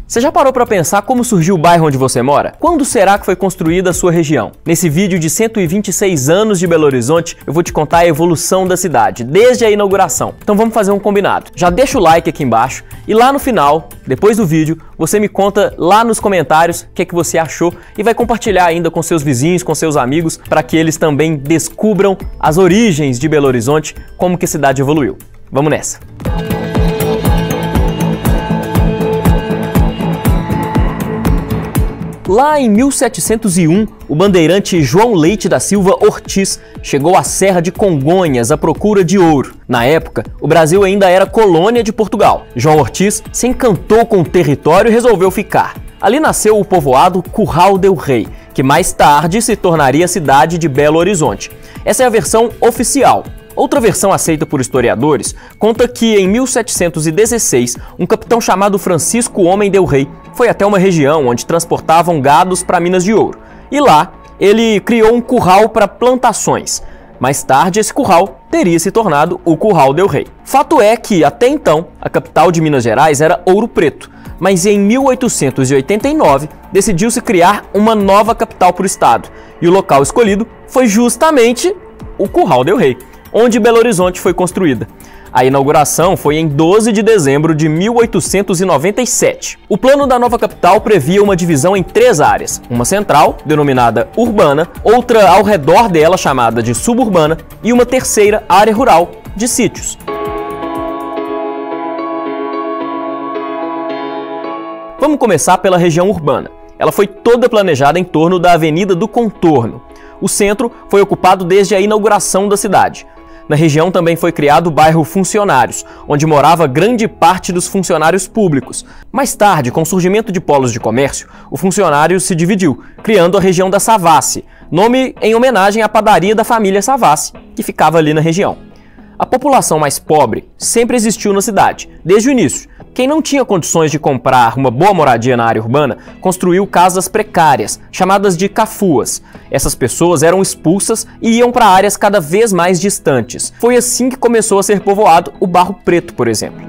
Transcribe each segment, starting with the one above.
Você já parou para pensar como surgiu o bairro onde você mora? Quando será que foi construída a sua região? Nesse vídeo de 126 anos de Belo Horizonte, eu vou te contar a evolução da cidade, desde a inauguração. Então vamos fazer um combinado. Já deixa o like aqui embaixo e lá no final, depois do vídeo, você me conta lá nos comentários o que é que você achou e vai compartilhar ainda com seus vizinhos, com seus amigos, para que eles também descubram as origens de Belo Horizonte, como que a cidade evoluiu. Vamos nessa! Lá em 1701, o bandeirante João Leite da Silva Ortiz chegou à Serra de Congonhas à procura de ouro. Na época, o Brasil ainda era colônia de Portugal. João Ortiz se encantou com o território e resolveu ficar. Ali nasceu o povoado Curral del Rei, que mais tarde se tornaria a cidade de Belo Horizonte. Essa é a versão oficial. Outra versão aceita por historiadores conta que em 1716, um capitão chamado Francisco Homem del Rei foi até uma região onde transportavam gados para minas de ouro. E lá, ele criou um curral para plantações. Mais tarde, esse curral teria se tornado o Curral del Rei. Fato é que, até então, a capital de Minas Gerais era Ouro Preto, mas em 1889 decidiu-se criar uma nova capital para o estado. E o local escolhido foi justamente o Curral del Rei, onde Belo Horizonte foi construída. A inauguração foi em 12 de dezembro de 1897. O plano da nova capital previa uma divisão em 3 áreas, uma central, denominada urbana, outra ao redor dela, chamada de suburbana, e uma terceira área rural, de sítios. Vamos começar pela região urbana. Ela foi toda planejada em torno da Avenida do Contorno. O centro foi ocupado desde a inauguração da cidade. Na região também foi criado o bairro Funcionários, onde morava grande parte dos funcionários públicos. Mais tarde, com o surgimento de polos de comércio, o Funcionários se dividiu, criando a região da Savassi, nome em homenagem à padaria da família Savassi, que ficava ali na região. A população mais pobre sempre existiu na cidade, desde o início. Quem não tinha condições de comprar uma boa moradia na área urbana, construiu casas precárias, chamadas de cafuas. Essas pessoas eram expulsas e iam para áreas cada vez mais distantes. Foi assim que começou a ser povoado o Barro Preto, por exemplo.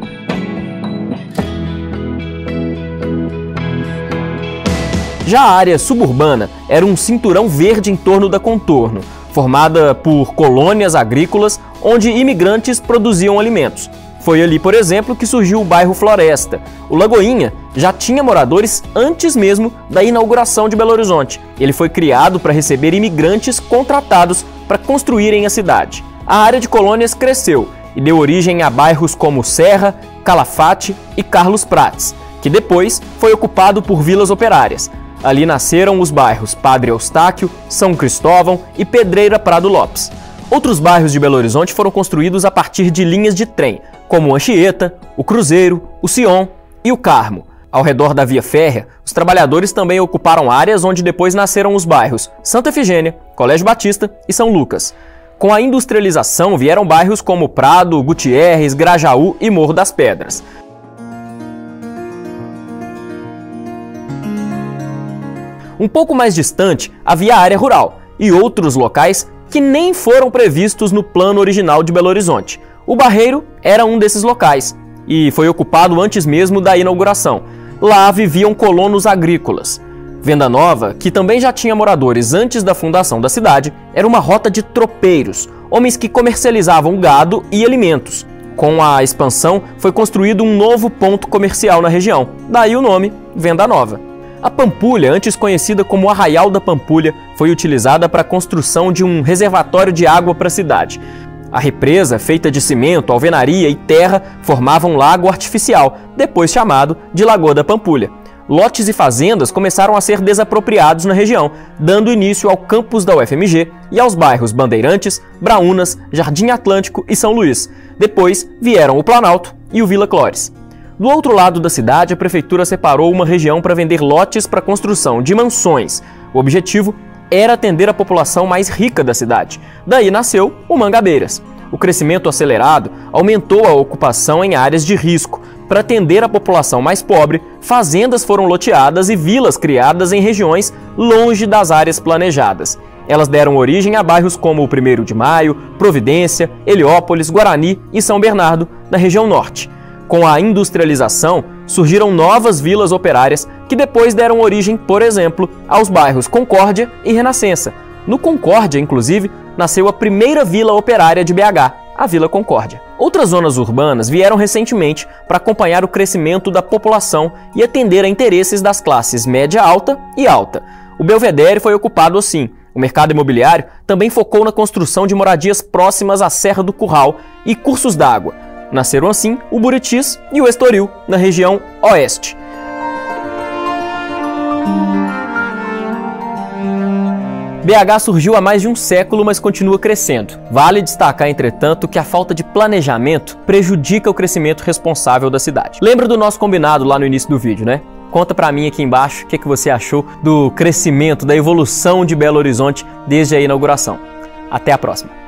Já a área suburbana era um cinturão verde em torno da Contorno, formada por colônias agrícolas onde imigrantes produziam alimentos. Foi ali, por exemplo, que surgiu o bairro Floresta. O Lagoinha já tinha moradores antes mesmo da inauguração de Belo Horizonte. Ele foi criado para receber imigrantes contratados para construírem a cidade. A área de colônias cresceu e deu origem a bairros como Serra, Calafate e Carlos Prates, que depois foi ocupado por vilas operárias. Ali nasceram os bairros Padre Eustáquio, São Cristóvão e Pedreira Prado Lopes. Outros bairros de Belo Horizonte foram construídos a partir de linhas de trem, como o Anchieta, o Cruzeiro, o Sion e o Carmo. Ao redor da via férrea, os trabalhadores também ocuparam áreas onde depois nasceram os bairros Santa Efigênia, Colégio Batista e São Lucas. Com a industrialização vieram bairros como Prado, Gutierres, Grajaú e Morro das Pedras. Um pouco mais distante havia a área rural e outros locais que nem foram previstos no plano original de Belo Horizonte. O Barreiro era um desses locais e foi ocupado antes mesmo da inauguração. Lá viviam colonos agrícolas. Venda Nova, que também já tinha moradores antes da fundação da cidade, era uma rota de tropeiros, homens que comercializavam gado e alimentos. Com a expansão, foi construído um novo ponto comercial na região, daí o nome Venda Nova. A Pampulha, antes conhecida como Arraial da Pampulha, foi utilizada para a construção de um reservatório de água para a cidade. A represa, feita de cimento, alvenaria e terra, formava um lago artificial, depois chamado de Lagoa da Pampulha. Lotes e fazendas começaram a ser desapropriados na região, dando início ao campus da UFMG e aos bairros Bandeirantes, Braúnas, Jardim Atlântico e São Luís. Depois vieram o Planalto e o Vila Clores. Do outro lado da cidade, a prefeitura separou uma região para vender lotes para a construção de mansões. O objetivo era atender a população mais rica da cidade. Daí nasceu o Mangabeiras. O crescimento acelerado aumentou a ocupação em áreas de risco. Para atender a população mais pobre, fazendas foram loteadas e vilas criadas em regiões longe das áreas planejadas. Elas deram origem a bairros como o 1º de Maio, Providência, Heliópolis, Guarani e São Bernardo, na região norte. Com a industrialização, surgiram novas vilas operárias que depois deram origem, por exemplo, aos bairros Concórdia e Renascença. No Concórdia, inclusive, nasceu a primeira vila operária de BH, a Vila Concórdia. Outras zonas urbanas vieram recentemente para acompanhar o crescimento da população e atender a interesses das classes média alta e alta. O Belvedere foi ocupado assim. O mercado imobiliário também focou na construção de moradias próximas à Serra do Curral e cursos d'água. Nasceram assim o Buritis e o Estoril, na região oeste. BH surgiu há mais de um século, mas continua crescendo. Vale destacar, entretanto, que a falta de planejamento prejudica o crescimento responsável da cidade. Lembra do nosso combinado lá no início do vídeo, né? Conta pra mim aqui embaixo o que você achou do crescimento, da evolução de Belo Horizonte desde a inauguração. Até a próxima!